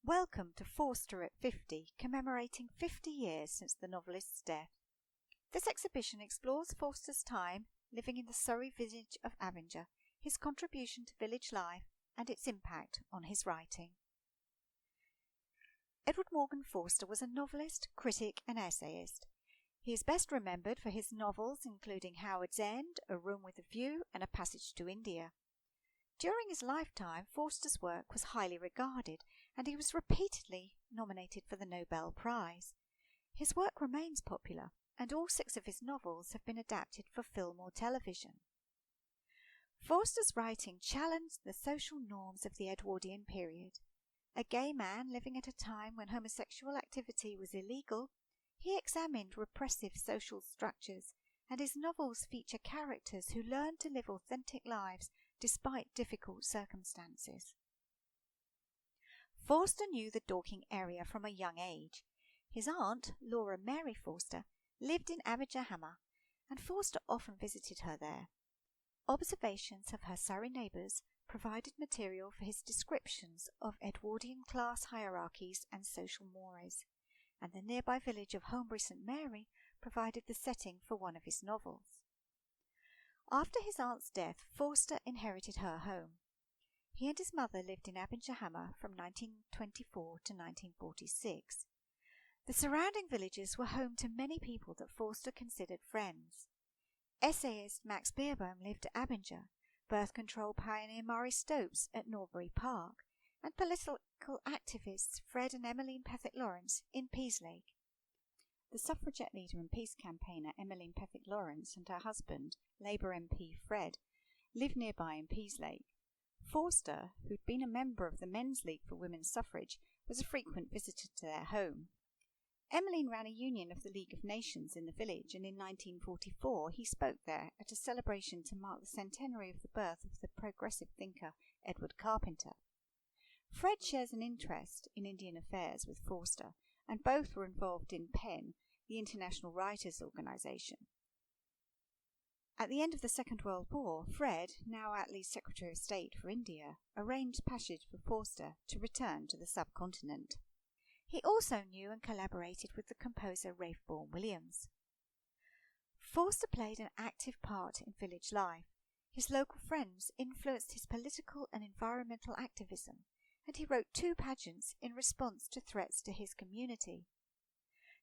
Welcome to Forster at 50, commemorating 50 years since the novelist's death. This exhibition explores Forster's time living in the Surrey village of Abinger, his contribution to village life, and its impact on his writing. Edward Morgan Forster was a novelist, critic and essayist. He is best remembered for his novels including Howard's End, A Room with a View and A Passage to India. During his lifetime, Forster's work was highly regarded, and he was repeatedly nominated for the Nobel Prize. His work remains popular, and all 6 of his novels have been adapted for film or television. Forster's writing challenged the social norms of the Edwardian period. A gay man living at a time when homosexual activity was illegal, he examined repressive social structures, and his novels feature characters who learned to live authentic lives despite difficult circumstances. Forster knew the Dorking area from a young age. His aunt, Laura Mary Forster, lived in Abinger Hammer, and Forster often visited her there. Observations of her Surrey neighbours provided material for his descriptions of Edwardian class hierarchies and social mores, and the nearby village of Holmbury St Mary provided the setting for one of his novels. After his aunt's death, Forster inherited her home. He and his mother lived in Abinger Hammer from 1924 to 1946. The surrounding villages were home to many people that Forster considered friends. Essayist Max Beerbohm lived at Abinger, birth control pioneer Murray Stopes at Norbury Park, and political activists Fred and Emmeline Pethick-Lawrence in Peaslake. The suffragette leader and peace campaigner Emmeline Pethick-Lawrence and her husband, Labour MP Fred, lived nearby in Peaslake. Forster, who'd been a member of the Men's League for Women's Suffrage, was a frequent visitor to their home. Emmeline ran a union of the League of Nations in the village, and in 1944 he spoke there at a celebration to mark the centenary of the birth of the progressive thinker Edward Carpenter. Fred shares an interest in Indian affairs with Forster, and both were involved in PEN, the International Writers' Organisation. At the end of the Second World War, Fred, now Attlee's Secretary of State for India, arranged passage for Forster to return to the subcontinent. He also knew and collaborated with the composer Ralph Vaughan Williams. Forster played an active part in village life. His local friends influenced his political and environmental activism, and he wrote 2 pageants in response to threats to his community.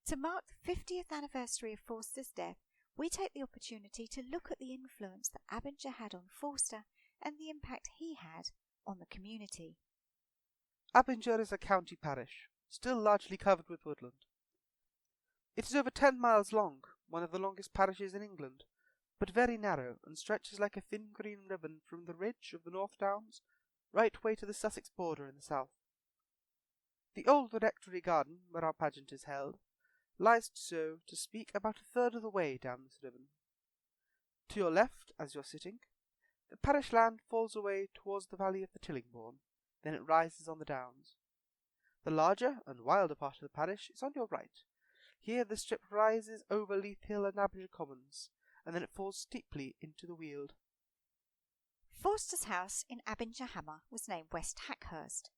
To mark the 50th anniversary of Forster's death, we take the opportunity to look at the influence that Abinger had on Forster and the impact he had on the community. Abinger is a county parish, still largely covered with woodland. It is over 10 miles long, one of the longest parishes in England, but very narrow and stretches like a thin green ribbon from the ridge of the North Downs right way to the Sussex border in the south. The old rectory garden, where our pageant is held, lies, so to speak, about a third of the way down this ribbon. To your left, as you're sitting, the parish land falls away towards the valley of the Tillingbourne, then it rises on the downs. The larger and wilder part of the parish is on your right. Here the strip rises over Leith Hill and Abinger Commons, and then it falls steeply into the Weald. Forster's house in Abinger Hammer was named West Hackhurst.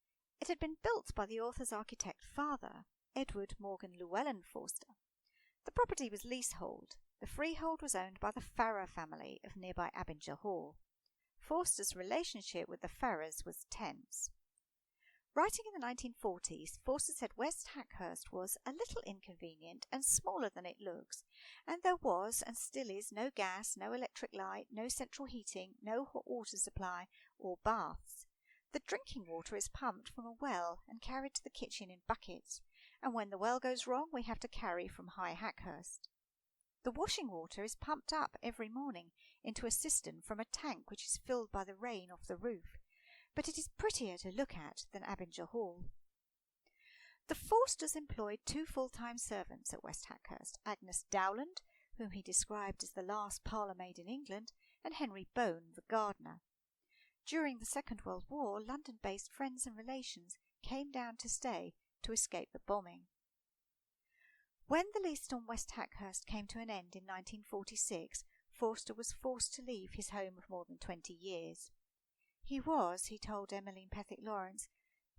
It had been built by the author's architect father, Edward Morgan Llewellyn Forster. The property was leasehold. The freehold was owned by the Farrer family of nearby Abinger Hall. Forster's relationship with the Farrers was tense. Writing in the 1940s, Forster said West Hackhurst was a little inconvenient and smaller than it looks, and there was and still is no gas, no electric light, no central heating, no hot water supply or baths. The drinking water is pumped from a well and carried to the kitchen in buckets, and when the well goes wrong we have to carry from High Hackhurst. The washing water is pumped up every morning into a cistern from a tank which is filled by the rain off the roof, but it is prettier to look at than Abinger Hall. The Forsters employed 2 full-time servants at West Hackhurst, Agnes Dowland, whom he described as the last parlour-maid in England, and Henry Bone, the gardener. During the Second World War, London-based friends and relations came down to stay to escape the bombing. When the lease on West Hackhurst came to an end in 1946, Forster was forced to leave his home of more than 20 years. He was, he told Emmeline Pethick-Lawrence,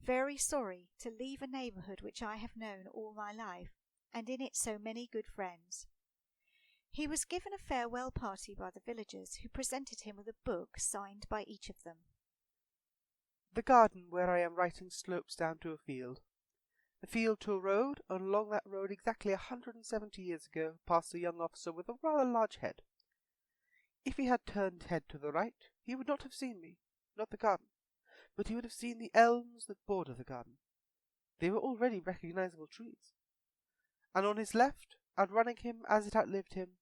very sorry to leave a neighbourhood which I have known all my life, and in it so many good friends." He was given a farewell party by the villagers, who presented him with a book signed by each of them. "The garden where I am writing slopes down to a field to a road, and along that road exactly 170 years ago passed a young officer with a rather large head. If he had turned head to the right, he would not have seen me, not the garden, but he would have seen the elms that border the garden. They were already recognizable trees. And on his left, outrunning him as it outlived him,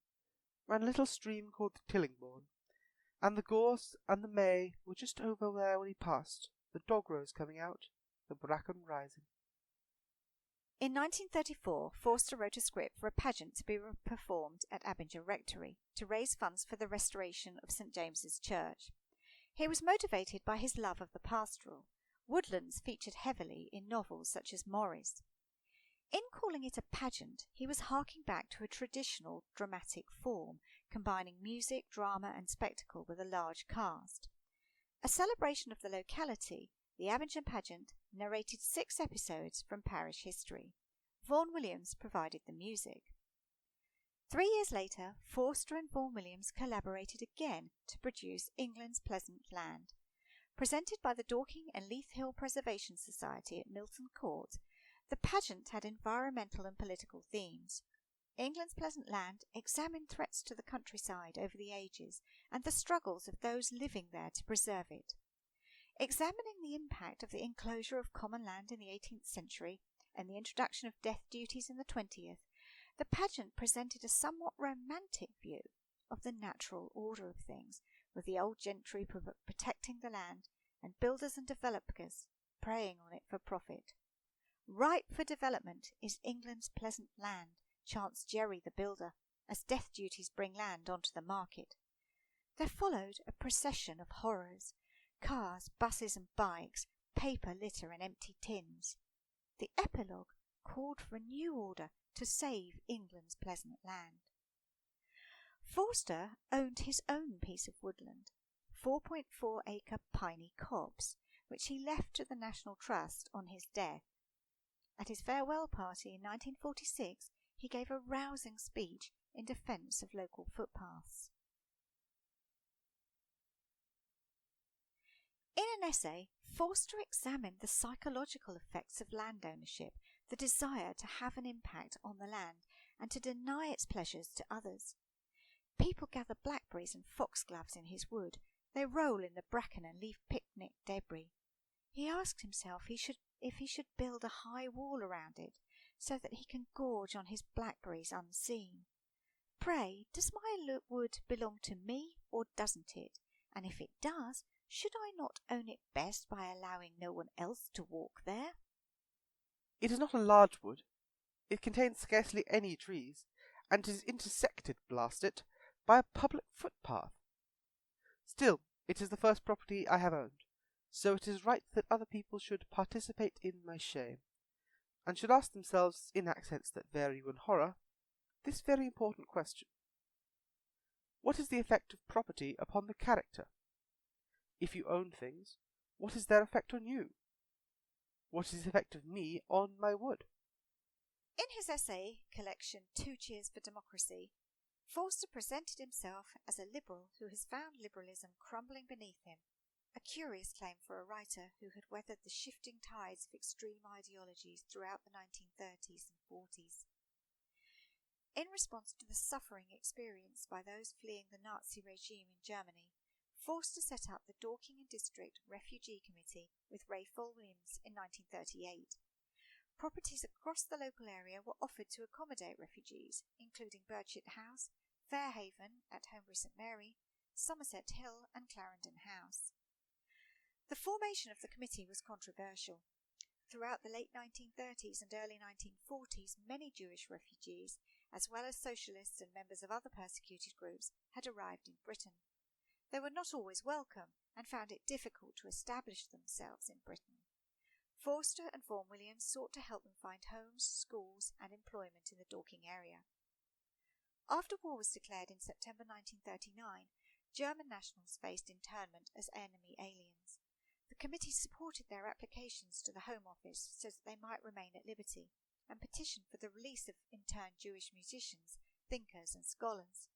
ran a little stream called the Tillingbourne, and the gorse and the may were just over there when he passed, the dog rose coming out, the bracken rising." In 1934, Forster wrote a script for a pageant to be performed at Abinger Rectory to raise funds for the restoration of St James's Church. He was motivated by his love of the pastoral. Woodlands featured heavily in novels such as Morris. In calling it a pageant, he was harking back to a traditional dramatic form, combining music, drama and spectacle with a large cast. A celebration of the locality, the Abinger pageant narrated 6 episodes from parish history. Vaughan Williams provided the music. 3 years later, Forster and Vaughan Williams collaborated again to produce England's Pleasant Land. Presented by the Dorking and Leith Hill Preservation Society at Milton Court, the pageant had environmental and political themes. England's Pleasant Land examined threats to the countryside over the ages and the struggles of those living there to preserve it. Examining the impact of the enclosure of common land in the 18th century and the introduction of death duties in the 20th, the pageant presented a somewhat romantic view of the natural order of things, with the old gentry protecting the land and builders and developers preying on it for profit. "Ripe for development is England's pleasant land," chants Jerry the builder, as death duties bring land onto the market. There followed a procession of horrors: cars, buses and bikes, paper, litter and empty tins. The epilogue called for a new order to save England's pleasant land. Forster owned his own piece of woodland, 4.4-acre Piney Copse, which he left to the National Trust on his death. At his farewell party in 1946, he gave a rousing speech in defence of local footpaths. In an essay, Forster examined the psychological effects of land ownership, the desire to have an impact on the land and to deny its pleasures to others. People gather blackberries and foxgloves in his wood. They roll in the bracken and leave picnic debris. He asked himself if he should build a high wall around it, so that he can gorge on his blackberries unseen. Pray, does my wood belong to me, or doesn't it? And if it does, should I not own it best by allowing no one else to walk there? It is not a large wood. It contains scarcely any trees, and is intersected, blast it, by a public footpath. Still, it is the first property I have owned, so it is right that other people should participate in my shame, and should ask themselves, in accents that vary with horror, this very important question: what is the effect of property upon the character? If you own things, what is their effect on you? What is the effect of me on my wood? In his essay collection 2 Cheers for Democracy, Forster presented himself as a liberal who has found liberalism crumbling beneath him, a curious claim for a writer who had weathered the shifting tides of extreme ideologies throughout the 1930s and 40s. In response to the suffering experienced by those fleeing the Nazi regime in Germany, Forster set up the Dorking and District Refugee Committee with Ralph Williams in 1938. Properties across the local area were offered to accommodate refugees, including Birchett House, Fairhaven at Holmbury St Mary, Somerset Hill and Clarendon House. The formation of the committee was controversial. Throughout the late 1930s and early 1940s, many Jewish refugees, as well as socialists and members of other persecuted groups, had arrived in Britain. They were not always welcome and found it difficult to establish themselves in Britain. Forster and Vaughan Williams sought to help them find homes, schools and employment in the Dorking area. After war was declared in September 1939, German nationals faced internment as enemy aliens. The committee supported their applications to the Home Office so that they might remain at liberty, and petitioned for the release of interned Jewish musicians, thinkers and scholars.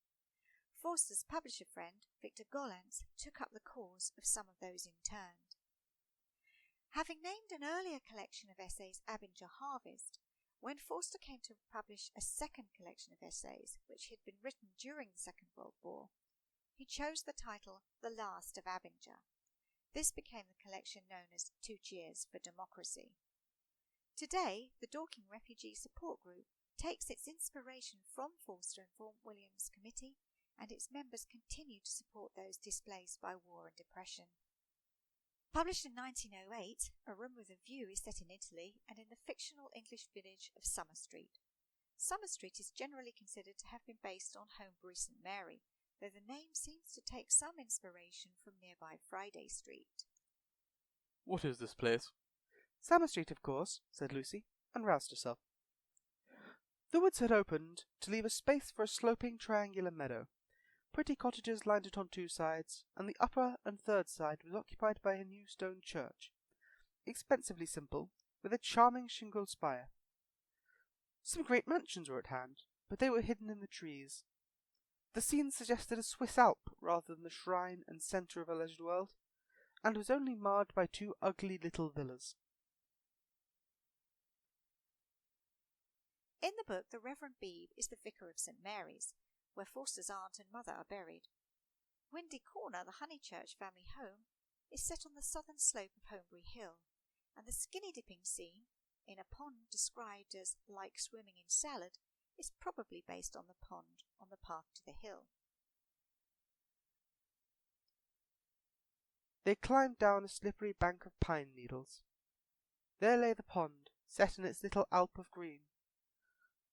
Forster's publisher friend, Victor Gollancz, took up the cause of some of those interned. Having named an earlier collection of essays Abinger Harvest, when Forster came to publish a second collection of essays, which had been written during the Second World War, he chose the title The Last of Abinger. This became the collection known as 2 Cheers for Democracy. Today, the Dorking Refugee Support Group takes its inspiration from Forster and Vaughan Williams' committee, and its members continue to support those displaced by war and depression. Published in 1908, A Room with a View is set in Italy and in the fictional English village of Summer Street. Summer Street is generally considered to have been based on Holmbury St Mary, though the name seems to take some inspiration from nearby Friday Street. What is this place? Summer Street, of course, said Lucy, and roused herself. The woods had opened to leave a space for a sloping triangular meadow. Pretty cottages lined it on 2 sides, and the upper and third side was occupied by a new stone church, expensively simple, with a charming shingled spire. Some great mansions were at hand, but they were hidden in the trees. The scene suggested a Swiss Alp rather than the shrine and centre of a leisured world, and was only marred by 2 ugly little villas. In the book, the Reverend Beebe is the vicar of St Mary's, where Forster's aunt and mother are buried. Windy Corner, the Honeychurch family home, is set on the southern slope of Holmbury Hill, and the skinny dipping scene, in a pond described as like swimming in salad, is probably based on the pond on the path to the hill. They climbed down a slippery bank of pine needles. There lay the pond, set in its little alp of green.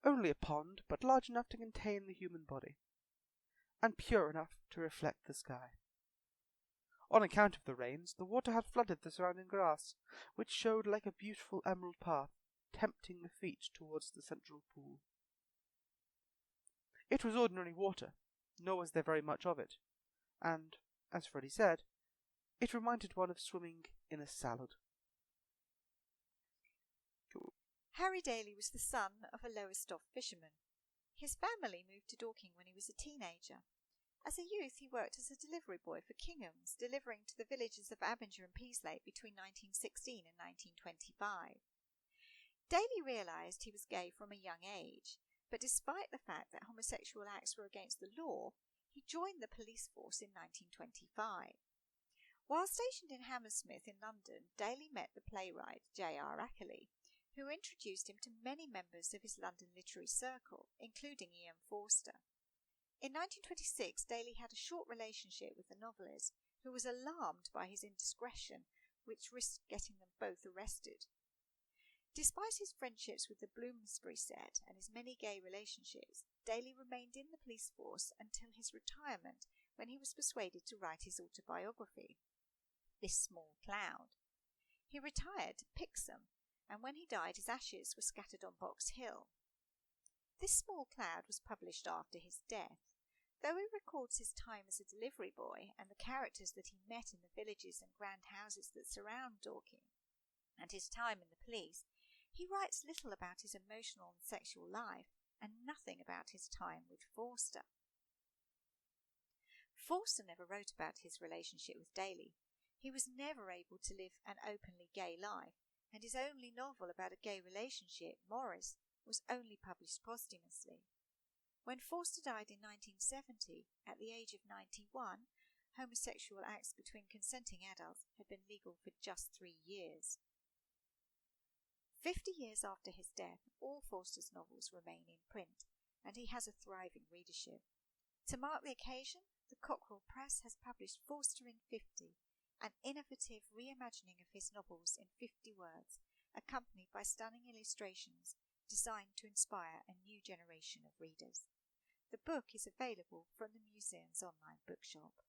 Only a pond, but large enough to contain the human body, and pure enough to reflect the sky. On account of the rains, the water had flooded the surrounding grass, which showed like a beautiful emerald path, tempting the feet towards the central pool. It was ordinary water, nor was there very much of it, and, as Freddie said, it reminded one of swimming in a salad. Harry Daly was the son of a Lowestoft fisherman. His family moved to Dorking when he was a teenager. As a youth, he worked as a delivery boy for Kingham's, delivering to the villages of Abinger and Peaslake between 1916 and 1925. Daly realised he was gay from a young age, but despite the fact that homosexual acts were against the law, he joined the police force in 1925. While stationed in Hammersmith in London, Daly met the playwright J.R. Ackerley, who introduced him to many members of his London literary circle, including EM Forster. In 1926, Daly had a short relationship with the novelist, who was alarmed by his indiscretion, which risked getting them both arrested. Despite his friendships with the Bloomsbury set and his many gay relationships, Daly remained in the police force until his retirement, when he was persuaded to write his autobiography, This Small Cloud. He retired to Pixham, and when he died his ashes were scattered on Box Hill. This Small Cloud was published after his death. Though he records his time as a delivery boy and the characters that he met in the villages and grand houses that surround Dorking, and his time in the police, he writes little about his emotional and sexual life, and nothing about his time with Forster. Forster never wrote about his relationship with Daly. He was never able to live an openly gay life, and his only novel about a gay relationship, Morris, was only published posthumously. When Forster died in 1970, at the age of 91, homosexual acts between consenting adults had been legal for just 3 years. 50 years after his death, all Forster's novels remain in print, and he has a thriving readership. To mark the occasion, the Cockerell Press has published Forster in 50, an innovative reimagining of his novels in 50 words, accompanied by stunning illustrations designed to inspire a new generation of readers. The book is available from the museum's online bookshop.